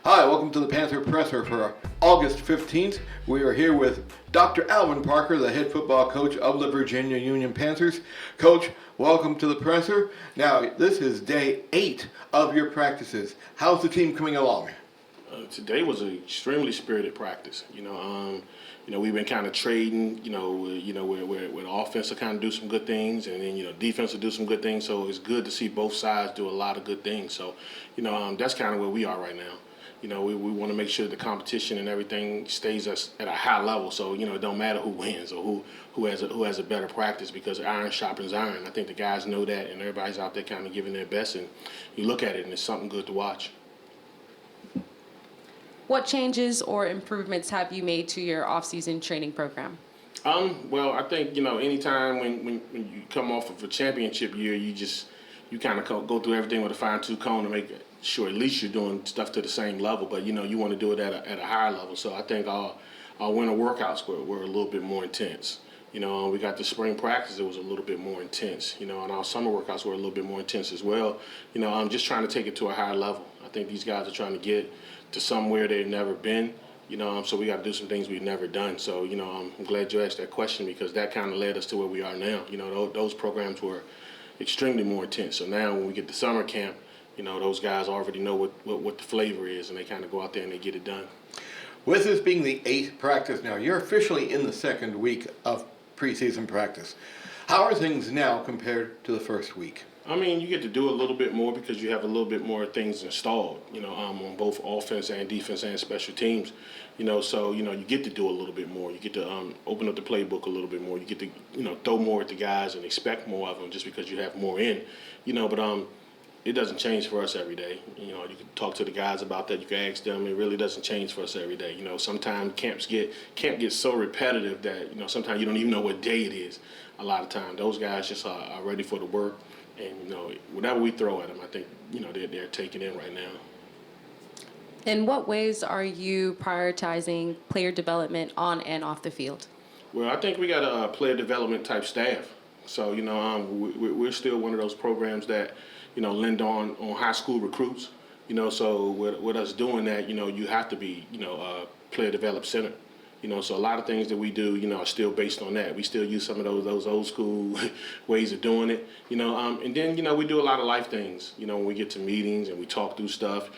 Hi, welcome to the Panther Presser for August 15th. We are here with Dr. Alvin Parker, the head football coach of the Virginia Union Panthers. Coach, welcome to the Presser. Now, this is day 8 of your practices. How's the team coming along? Today was an extremely spirited practice. We've been kind of trading. Where the offense will kind of do some good things, and then defense will do some good things. So it's good to see both sides do a lot of good things. So, that's kind of where we are right now. We want to make sure the competition and everything stays us at a high level. So it don't matter who wins or who has a better practice, because iron sharpens iron. I think the guys know that, and everybody's out there kind of giving their best. And you look at it, and it's something good to watch. What changes or improvements have you made to your off-season training program? Well, I think anytime when you come off of a championship year, you kind of go through everything with a fine-tooth comb to make sure at least you're doing stuff to the same level. But you want to do it at a higher level. So I think our winter workouts were a little bit more intense. We got the spring practice, it was a little bit more intense. And our summer workouts were a little bit more intense as well. I'm just trying to take it to a higher level. I think these guys are trying to get to somewhere they've never been. So we got to do some things we've never done. So, I'm glad you asked that question, because that kind of led us to where we are now. Those programs were extremely more intense. So now when we get to summer camp, those guys already know what the flavor is, and they kind of go out there and they get it done. With this being the 8th practice now, you're officially in the second week of preseason practice. How are things now compared to the first week? You get to do a little bit more because you have a little bit more things installed, on both offense and defense and special teams. So you get to do a little bit more. You get to open up the playbook a little bit more. You get to, throw more at the guys and expect more of them just because you have more in. But it doesn't change for us every day. You can talk to the guys about that. You can ask them. It really doesn't change for us every day. Sometimes camp gets so repetitive that, sometimes you don't even know what day it is. A lot of times, those guys just are ready for the work. And, whatever we throw at them, I think, they're taking in right now. In what ways are you prioritizing player development on and off the field? Well, I think we got a player development type staff. So, we're still one of those programs that, lend on high school recruits. So with us doing that, you have to be, a player developed center. So a lot of things that we do, are still based on that. We still use some of those old school ways of doing it, and then, we do a lot of life things, when we get to meetings and we talk through stuff,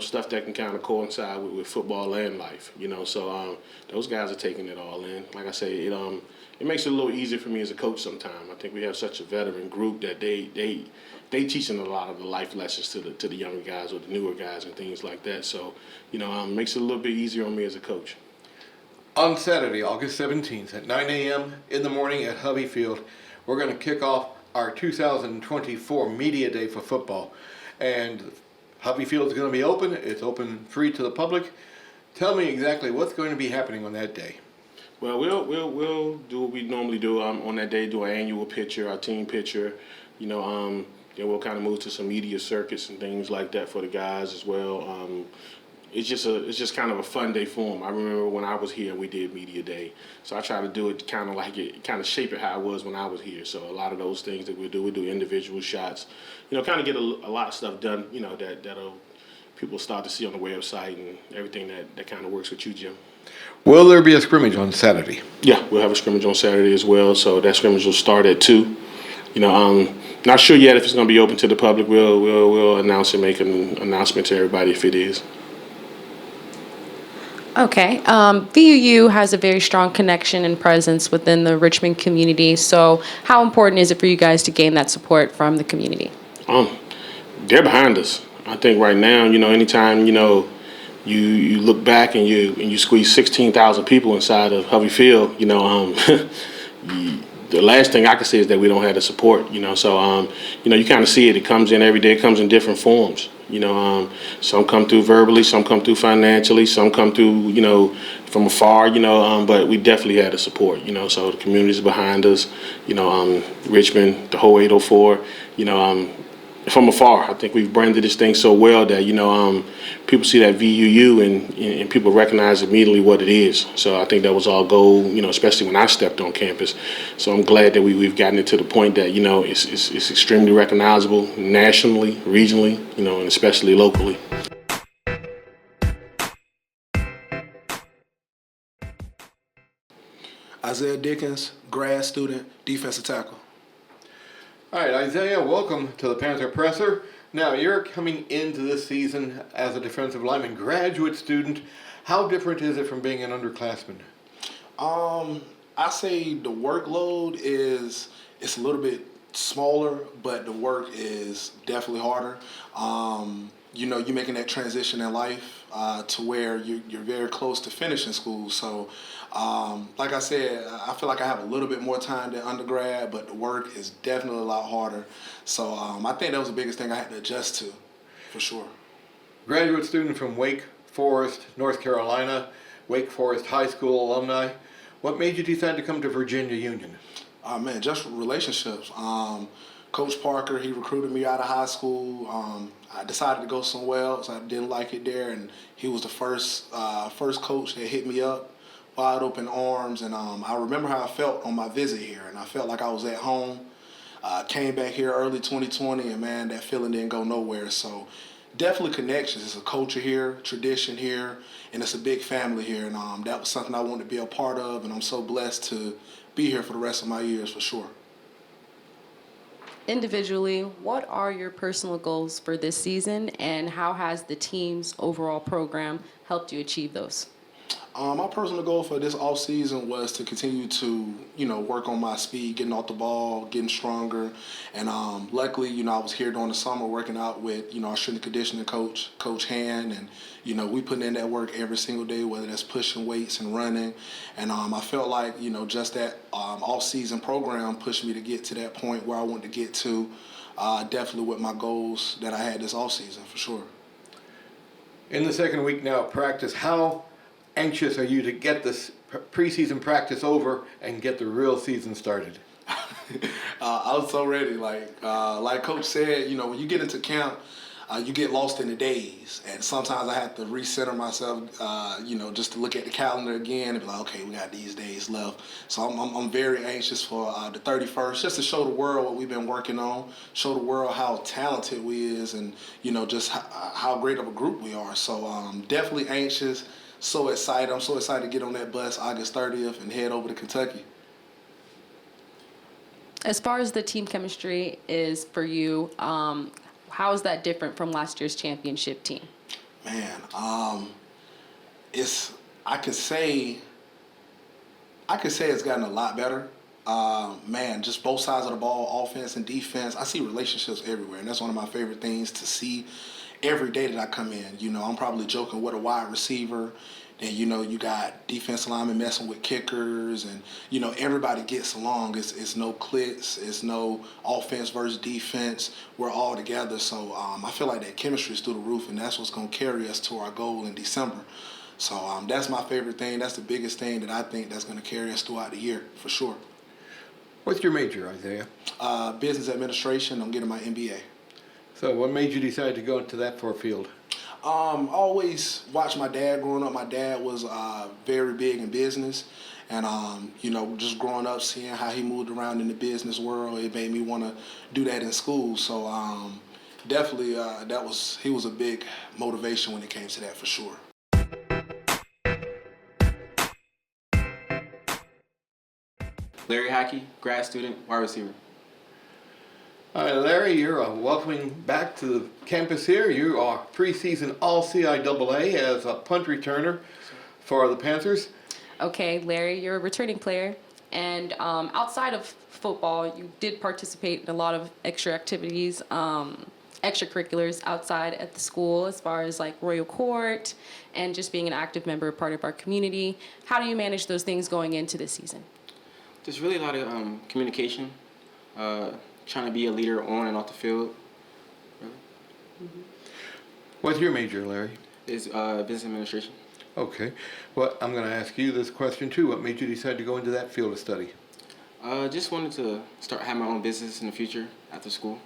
stuff that can kind of coincide with football and life, so those guys are taking it all in. Like I say, it makes it a little easier for me as a coach sometimes. I think we have such a veteran group that they teaching a lot of the life lessons to the younger guys or the newer guys and things like that. So, makes it a little bit easier on me as a coach. On Saturday, August 17th at 9 a.m. in the morning at Hovey Field, we're going to kick off our 2024 Media Day for football. And Hovey Field is going to be open. It's open free to the public. Tell me exactly what's going to be happening on that day. Well, we'll do what we normally do on that day, do our annual picture, our team picture. Then we'll kind of move to some media circuits and things like that for the guys as well. It's just kind of a fun day for them. I remember when I was here, we did Media Day. So I try to do it kind of shape it how it was when I was here. So a lot of those things that we do individual shots, kind of get a lot of stuff done, that'll people start to see on the website and everything that kind of works with you, Jim. Will there be a scrimmage on Saturday? Yeah, we'll have a scrimmage on Saturday as well. So that scrimmage will start at 2. Not sure yet if it's going to be open to the public. We'll announce and make an announcement to everybody if it is. Okay. VUU has a very strong connection and presence within the Richmond community. So how important is it for you guys to gain that support from the community? They're behind us. I think right now, anytime, you look back and you squeeze 16,000 people inside of Hovey Field, the last thing I can say is that we don't have the support, So, you kind of see it. It comes in every day. It comes in different forms. Some come through verbally, some come through financially, some come through, from afar, but we definitely had the support, So the community's behind us, Richmond, the whole 804, from afar. I think we've branded this thing so well that, people see that VUU and people recognize immediately what it is. So I think that was our goal, especially when I stepped on campus. So I'm glad that we've gotten it to the point that, it's extremely recognizable nationally, regionally, and especially locally. Isaiah Dickens, grad student, defensive tackle. All right, Isaiah, welcome to the Panther Presser. Now, you're coming into this season as a defensive lineman graduate student. How different is it from being an underclassman? I say the workload it's a little bit smaller, but the work is definitely harder. You're making that transition in life to where you're very close to finishing school. So, like I said, I feel like I have a little bit more time than undergrad, but the work is definitely a lot harder. So I think that was the biggest thing I had to adjust to, for sure. Graduate student from Wake Forest, North Carolina, Wake Forest High School alumni. What made you decide to come to Virginia Union? Man, just relationships. Coach Parker, he recruited me out of high school. I decided to go somewhere else. I didn't like it there, and he was the first coach that hit me up, wide open arms. And I remember how I felt on my visit here, and I felt like I was at home. Came back here early 2020, and man, that feeling didn't go nowhere. So definitely connections. It's a culture here, tradition here, and it's a big family here. And that was something I wanted to be a part of, and I'm so blessed to be here for the rest of my years for sure. Individually, what are your personal goals for this season, and how has the team's overall program helped you achieve those? My personal goal for this off season was to continue to, work on my speed, getting off the ball, getting stronger. And luckily, I was here during the summer working out with, our strength and conditioning coach, Coach Hand. And, we putting in that work every single day, whether that's pushing weights and running. And I felt like, just that off season program pushed me to get to that point where I wanted to get to, definitely with my goals that I had this off season for sure. In the second week now of practice, how anxious are you to get this preseason practice over and get the real season started? I was so ready. Like Coach said, when you get into camp, you get lost in the days. And sometimes I have to recenter myself, just to look at the calendar again and be like, okay, we got these days left. So I'm very anxious for the 31st, just to show the world what we've been working on, show the world how talented we is and, just how great of a group we are. So definitely anxious. So excited. I'm so excited to get on that bus August 30th and head over to Kentucky. As far as the team chemistry is for you, how is that different from last year's championship team? Man, I could say it's gotten a lot better. Man, just both sides of the ball, offense and defense. I see relationships everywhere, and that's one of my favorite things to see every day that I come in. I'm probably joking with a wide receiver. Then, you got defensive linemen messing with kickers, and, everybody gets along. It's no cliques. It's no offense versus defense. We're all together. So I feel like that chemistry is through the roof, and that's what's going to carry us to our goal in December. So that's my favorite thing. That's the biggest thing that I think that's going to carry us throughout the year, for sure. What's your major, Isaiah? Business administration. I'm getting my MBA. So what made you decide to go into that field? Always watched my dad growing up. My dad was very big in business. And, just growing up, seeing how he moved around in the business world, it made me want to do that in school. So definitely he was a big motivation when it came to that for sure. Larry Hackey, grad student, wide receiver. All right, Larry, you're welcoming back to the campus here. You are preseason All-CIAA as a punt returner for the Panthers. Okay, Larry, you're a returning player, and outside of football, you did participate in a lot of extra activities, extracurriculars outside at the school, as far as like Royal Court and just being an active member, part of our community. How do you manage those things going into this season? There's really a lot of communication, trying to be a leader on and off the field. Really. Mm-hmm. What's your major, Larry? Is business administration. Okay. Well, I'm going to ask you this question too. What made you decide to go into that field of study? Just wanted to have my own business in the future after school.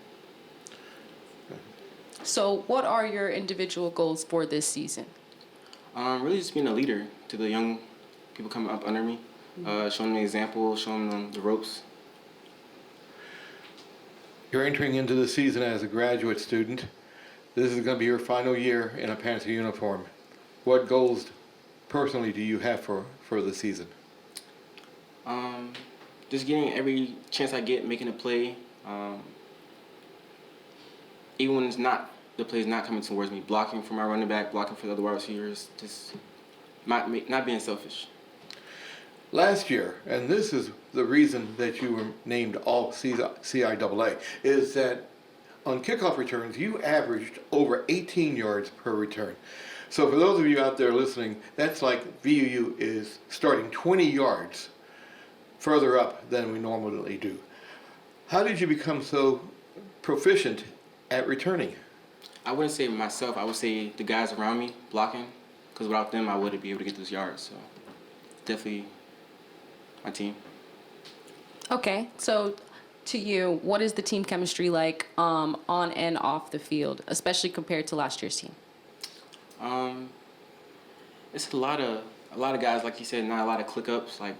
So what are your individual goals for this season? Really just being a leader to the young people coming up under me, showing them an example, showing them the ropes. You're entering into the season as a graduate student. This is going to be your final year in a Panther uniform. What goals personally do you have for the season? Just getting every chance I get, making a play. Even when the play's not coming towards me, blocking for my running back, blocking for the other wide receivers, just not being selfish. Last year, and this is the reason that you were named all CIAA, is that on kickoff returns, you averaged over 18 yards per return. So for those of you out there listening, that's like VUU is starting 20 yards further up than we normally do. How did you become so proficient at returning? I wouldn't say myself. I would say the guys around me blocking, because without them, I wouldn't be able to get those yards. So definitely my team. Okay, so to you, what is the team chemistry like on and off the field, especially compared to last year's team? It's a lot of guys, like you said, not a lot of click ups. Like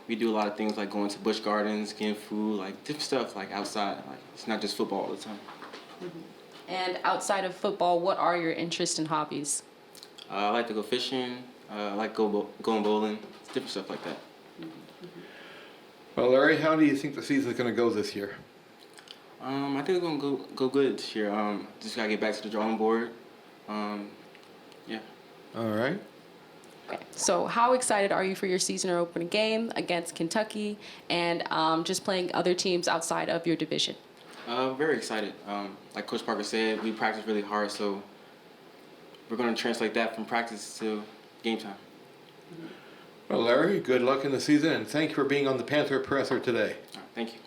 we do a lot of things like going to Busch Gardens, getting food, like different stuff like outside. Like it's not just football all the time. And outside of football, what are your interests and hobbies? I like to go fishing. I like going bowling. It's different stuff like that. Well, Larry, how do you think the season's going to go this year? I think it's gonna go good this year. Just gotta get back to the drawing board. Yeah. All right. Okay. So how excited are you for your season opening game against Kentucky and just playing other teams outside of your division? Very excited. Like Coach Parker said, we practice really hard, so we're gonna translate that from practice to game time. Well, Larry, good luck in the season, and thank you for being on the Panther Presser today. All right, thank you.